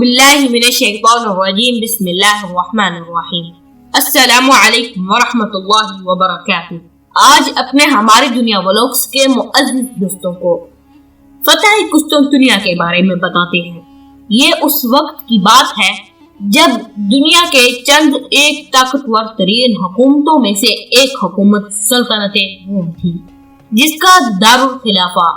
باللہ من الشیطان الرجیم بسم اللہ الرحمن الرحیم السلام علیکم ورحمۃ اللہ وبرکاتہ۔ آج اپنے ہماری دنیا ولاگس کے معزز دوستوں کو فتح قسطنطنیہ کے بارے میں بتاتے ہیں۔ یہ اس وقت کی بات ہے جب دنیا کے چند ایک طاقتور ترین حکومتوں میں سے ایک حکومت سلطنت روم تھی، جس کا دارالخلافہ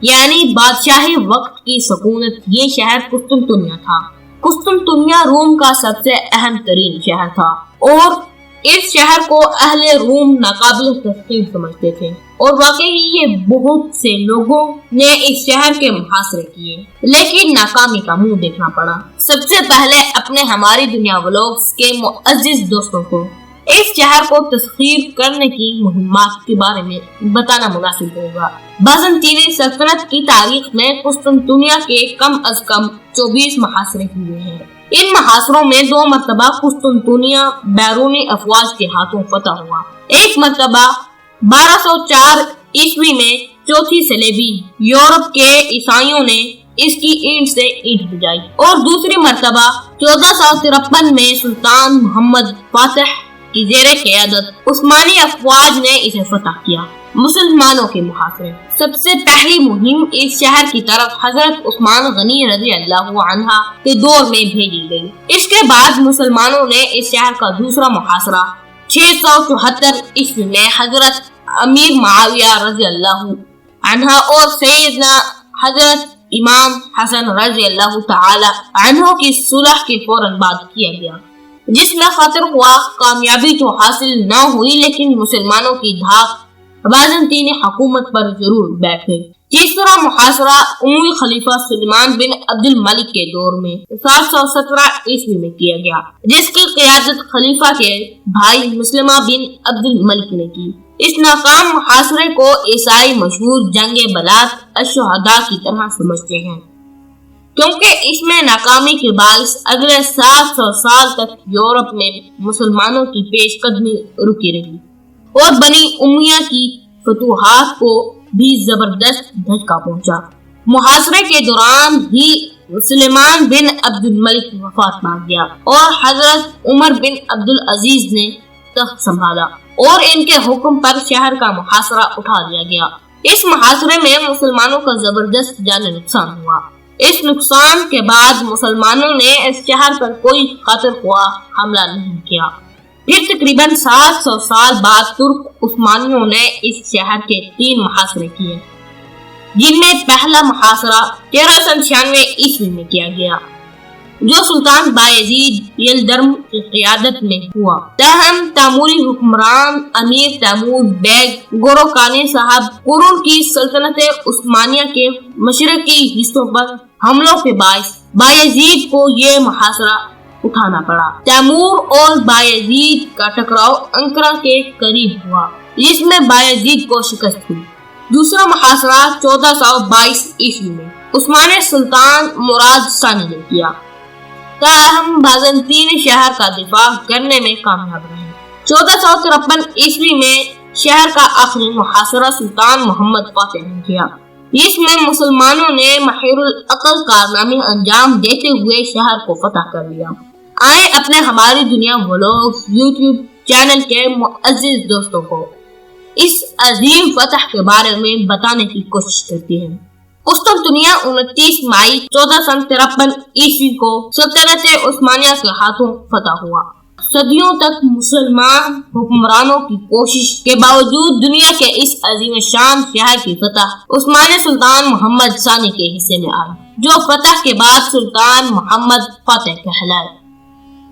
یعنی بادشاہی وقت کی سکونت یہ شہر قسطنطنیہ تھا۔ قسطنطنیہ روم کا سب سے اہم ترین شہر تھا اور اس شہر کو اہل روم ناقابل تسخیر سمجھتے تھے، اور واقعی یہ بہت سے لوگوں نے اس شہر کے محاصرے کیے، لیکن ناکامی کا منہ دیکھنا پڑا۔ سب سے پہلے اپنے ہماری دنیا ولاگس کے معزز دوستوں کو اس شہر کو تسخیر کرنے کی مہمات کے بارے میں بتانا مناسب ہوگا۔ بازنطینی سلطنت کی تاریخ میں قسطنطنیہ کے کم از کم 24 محاصرے ہوئے ہیں۔ ان محاصروں میں 2 مرتبہ قسطنطنیہ بیرونی افواج کے ہاتھوں فتح ہوا۔ ایک مرتبہ 1204 عیسوی میں چوتھی صلیبی یورپ کے عیسائیوں نے اس کی اینٹ سے اینٹ بجائی، اور دوسری مرتبہ 1453 میں سلطان محمد فاتح کی زیر قیادت عثمانی افواج نے اسے فتح کیا۔ مسلمانوں کے محاصرے۔ سب سے پہلی مہم اس شہر کی طرف حضرت عثمان غنی رضی اللہ عنہ کے دور میں بھیجی گئی۔ اس کے بعد مسلمانوں نے اس شہر کا دوسرا محاصرہ 674 عیسوی میں حضرت امیر معاویہ رضی اللہ عنہ اور سیدنا حضرت امام حسن رضی اللہ تعالی عنہ کی صلح کے فوراً بعد کیا گیا، جس میں خاطر ہوا کامیابی تو حاصل نہ ہوئی، لیکن مسلمانوں کی دھاک بازنطینی حکومت پر ضرور بیٹھ گئی۔ تیسرا محاصرہ اموی خلیفہ سلیمان بن عبد الملک کے دور میں 717 عیسوی میں کیا گیا، جس کی قیادت خلیفہ کے بھائی مسلمہ بن عبد الملک نے کی۔ اس ناکام محاصرے کو عیسائی مشہور جنگ بلات الشہداء کی طرح سمجھتے ہیں، کیونکہ اس میں ناکامی کے باعث اگلے 700 سال تک یورپ میں مسلمانوں کی پیش قدمی رکی رہی اور بنی امیہ کی فتوحات کو بھی زبردست دھچکا پہنچا۔ محاصرے کے دوران ہی سلیمان بن عبد الملک وفات پا گیا اور حضرت عمر بن عبد العزیز نے تخت سنبھالا، اور ان کے حکم پر شہر کا محاصرہ اٹھا لیا گیا۔ اس محاصرے میں مسلمانوں کا زبردست جانی نقصان ہوا۔ اس نقصان کے بعد مسلمانوں نے اس شہر پر کوئی خاطر خواہ حملہ نہیں کیا۔ پھر تقریباً 700 سال بعد ترک عثمانیوں نے اس شہر کے 3 محاصرے کیے، جن میں پہلا محاصرہ 1396 عیسوی میں کیا گیا، جو سلطان بایزید یلدرم کی قیادت میں ہوا۔ تاہم تیموری حکمران امیر تیمور بیگ گوروکانی صاحب قرون کی سلطنت عثمانیہ کے مشرقی حصوں پر حملوں کے باعث بایزید کو یہ محاصرہ اٹھانا پڑا۔ تیمور اور بایزید کا ٹکراؤ انقرہ کے قریب ہوا، جس میں بایزید کو شکست ہوئی۔ دوسرا محاصرہ 1422 عیسوی میں عثمانی سلطان مراد ثانی نے کیا، تاہم بازنطینی شہر کا دفاع کرنے میں کامیاب رہے۔ 1453 عیسوی میں شہر کا آخری محاصرہ سلطان محمد فاتح نے کیا، جس میں مسلمانوں نے محیر العقل کارنامے انجام دیتے ہوئے شہر کو فتح کر لیا۔ آئے اپنے ہماری دنیا ولاگس یوٹیوب چینل کے معزز دوستوں کو اس عظیم فتح کے بارے میں بتانے کی کوشش کرتے ہیں۔ قسطنطنیہ 29 مئی 1453 عیسوی کو سلطنت عثمانیہ کے ہاتھوں فتح ہوا۔ صدیوں تک مسلمان حکمرانوں کی کوشش کے باوجود دنیا کے اس عظیم شان شہر کی فتح عثمانی سلطان محمد ثانی کے حصے میں آئی، جو فتح کے بعد سلطان محمد فاتح کہلائے۔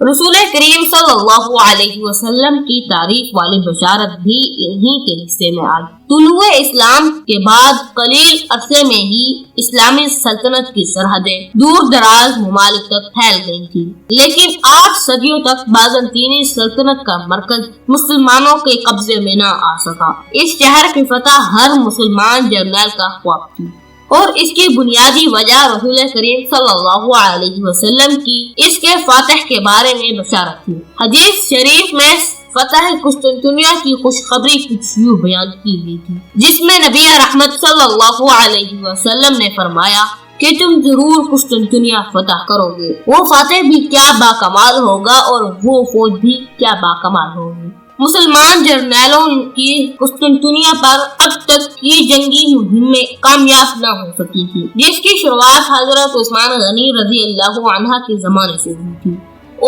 رسول کریم صلی اللہ علیہ وسلم کی تعریف والی بشارت بھی انہی کے حصے میں آئی۔ طلوع اسلام کے بعد قلیل عرصے میں ہی اسلامی سلطنت کی سرحدیں دور دراز ممالک تک پھیل گئی تھی، لیکن 8 صدیوں تک بازنطینی سلطنت کا مرکز مسلمانوں کے قبضے میں نہ آ سکا۔ اس شہر کی فتح ہر مسلمان جرنیل کا خواب تھی، اور اس کی بنیادی وجہ رسول کریم صلی اللہ علیہ وسلم کی اس کے فاتح کے بارے میں بشارت تھی۔ حدیث شریف میں فتح قسطنطنیہ کی خوشخبری کچھ یوں بیان کی گئی تھی، جس میں نبی رحمت صلی اللہ علیہ وسلم نے فرمایا کہ تم ضرور قسطنطنیہ فتح کرو گے۔ وہ فاتح بھی کیا باکمال ہوگا اور وہ فوج بھی کیا باکمال ہوگی۔ مسلمان جرنیلوں کی قسطنطنیہ پر اب تک کی جنگی مہمیں کامیاب نہ ہو سکی تھی، جس کی شروعات حضرت عثمان غنی رضی اللہ عنہ کے زمانے سے ہوئی تھی،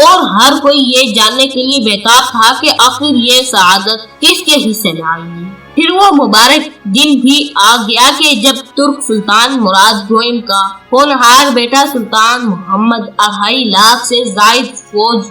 اور ہر کوئی یہ جاننے کے لیے بےتاب تھا کہ آخر یہ سعادت کس کے حصے میں آئی ہے۔ پھر وہ مبارک دن بھی آ گیا کہ جب ترک سلطان مراد دوئم کا ہونہار بیٹا سلطان محمد 2.5 لاکھ سے زائد فوج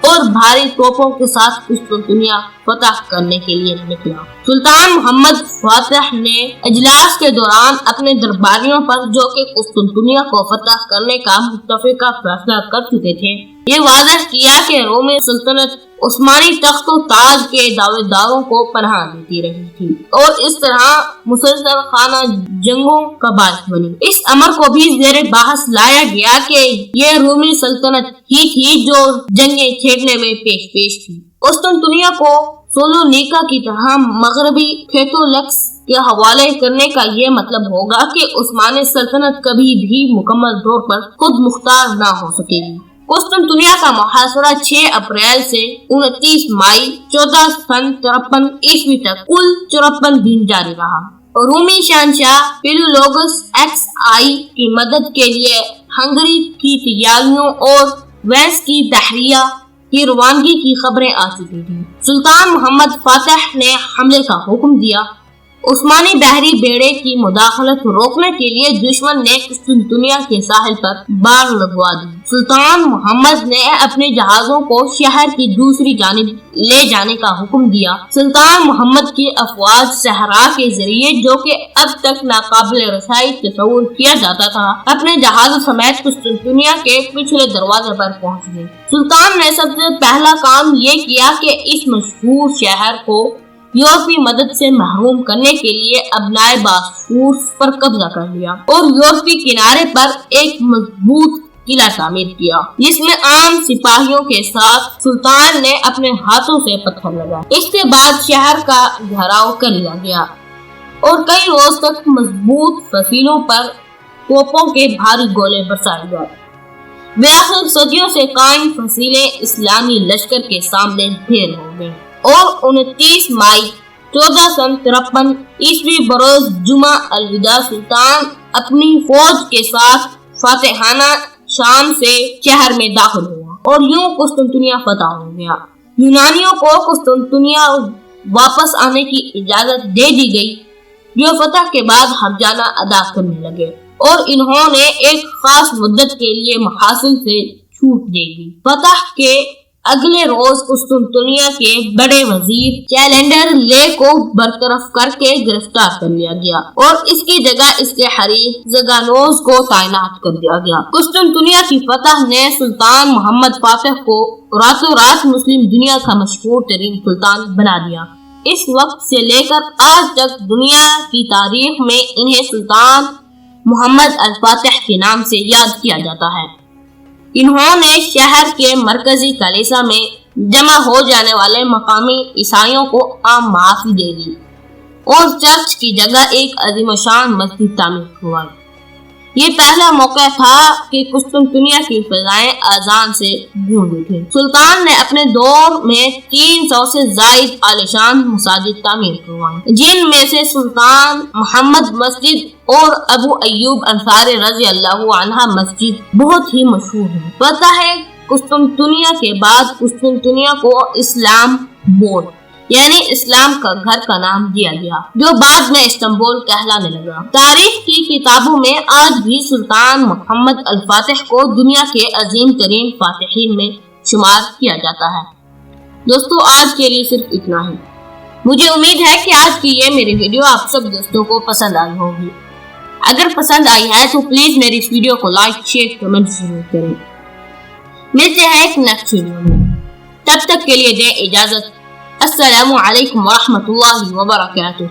اور بھاری توپوں کے ساتھ قسطنطنیہ فتح کرنے کے لیے نکلا۔ سلطان محمد فاتح نے اجلاس کے دوران اپنے درباریوں پر، جو کہ قسطنطنیہ کو فتح کرنے کا متفقہ فیصلہ کر چکے تھے، یہ واضح کیا کہ رومی سلطنت عثمانی تخت و تاج کے دعوے داروں کو پناہ دیتی رہی تھی اور اس طرح مسلسل خانہ جنگوں کا باعث بنی۔ اس امر کو بھی زیر بحث لایا گیا کہ یہ رومی سلطنت ہی تھی جو جنگیں چھیڑنے میں پیش تھی۔ قسطنطنیہ کو سولونیکا کی طرح مغربی کیتھولکس کے حوالے کرنے کا یہ مطلب ہوگا کہ عثمانی سلطنت کبھی بھی مکمل طور پر خود مختار نہ ہو سکے گی۔ قسطنطنیہ کا محاصرہ 6 اپریل سے 29 مئی 1453 عیسوی تک کل 54 دن جاری رہا۔ رومی شہنشاہ فیلیولوگس ایکس آئی کی مدد کے لیے ہنگری کی تیاریوں اور وینس کی تحریہ کی روانگی کی خبریں آ چکی تھیں۔ سلطان محمد فاتح نے حملے کا حکم دیا۔ عثمانی بحری بیڑے کی مداخلت روکنے کے لیے دشمن نے قسطنطنیہ کے ساحل پر باڑ لگوا دی۔ سلطان محمد نے اپنے جہازوں کو شہر کی دوسری جانب لے جانے کا حکم دیا۔ سلطان محمد کی افواج صحرا کے ذریعے، جو کہ اب تک ناقابل رسائی تصور کیا جاتا تھا، اپنے جہازوں سمیت قسطنطنیہ کے پچھلے دروازے پر پہنچ گئی۔ سلطان نے سب سے پہلا کام یہ کیا کہ اس مشہور شہر کو یورپی مدد سے محروم کرنے کے لیے ابنائے باسفورس پر قبضہ کر لیا اور یورپی کنارے پر ایک مضبوط قلعہ تعمیر کیا، جس میں عام سپاہیوں کے ساتھ سلطان نے اپنے ہاتھوں سے پتھر لگائے۔ اس کے بعد شہر کا گھیراؤ کر لیا گیا اور کئی روز تک مضبوط فصیلوں پر توپوں کے بھاری گولے برسائے گئے۔ بالآخر صدیوں سے قائم فصیلیں اسلامی لشکر کے سامنے ڈھیر ہو گئیں اور 29 مئی 1453 عیسوی بروز جمعہ الوداع سلطان اپنی فوج کے ساتھ فاتحانہ شام سے شہر میں داخل ہوا اور یوں قسطنطنیہ فتح ہو گیا۔ یونانیوں کو قسطنطنیہ واپس آنے کی اجازت دے دی گئی، جو فتح کے بعد ہرجانہ ادا کرنے لگے اور انہوں نے ایک خاص مدت کے لیے محاصل سے چھوٹ دے دی۔ فتح کے اگلے روز قسطنطنیہ کے بڑے وزیر کیلنڈر لے کو برطرف کر کے گرفتار کر لیا گیا اور اس کی جگہ اس کے حریف زگانوز کو تعینات کر دیا گیا۔ قسطنطنیہ کی فتح نے سلطان محمد فاتح کو راتوں رات مسلم دنیا کا مشہور ترین سلطان بنا دیا۔ اس وقت سے لے کر آج تک دنیا کی تاریخ میں انہیں سلطان محمد الفاتح کے نام سے یاد کیا جاتا ہے۔ انہوں نے شہر کے مرکزی کلیسا میں جمع ہو جانے والے مقامی عیسائیوں کو عام معافی دے دی اور چرچ کی جگہ ایک عظیم شان مسجد تعمیر کروائی۔ یہ پہلا موقع تھا کہ قسطنطنیہ کی فضائیں اذان سے گونج اٹھیں۔ سلطان نے اپنے دور میں 300 سے زائد عالیشان مساجد تعمیر کروائیں، جن میں سے سلطان محمد مسجد اور ابو ایوب انصاری رضی اللہ عنہ مسجد بہت ہی مشہور ہے۔ فتح قسطنطنیہ کے بعد قسطنطنیہ کو اسلام بورڈ یعنی اسلام کا گھر کا نام دیا گیا، جو بعد میں استنبول کہلانے لگا۔ تاریخ کی کتابوں میں آج بھی سلطان محمد الفاتح کو دنیا کے عظیم ترین فاتحین میں شمار کیا جاتا ہے۔ دوستو، آج کے لیے صرف اتنا ہی۔ مجھے امید ہے کہ آج کی یہ میری ویڈیو آپ سب دوستوں کو پسند آئی ہوگی۔ اگر پسند آئی ہے تو پلیز میری اس ویڈیو کو لائک، شیئر، کمنٹ ضرور کریں۔ ملتے ہیں ایک نیکسٹ ویڈیو میں، تب تک کے لیے دیں اجازت۔ السلام علیکم ورحمۃ اللہ وبرکاتہ۔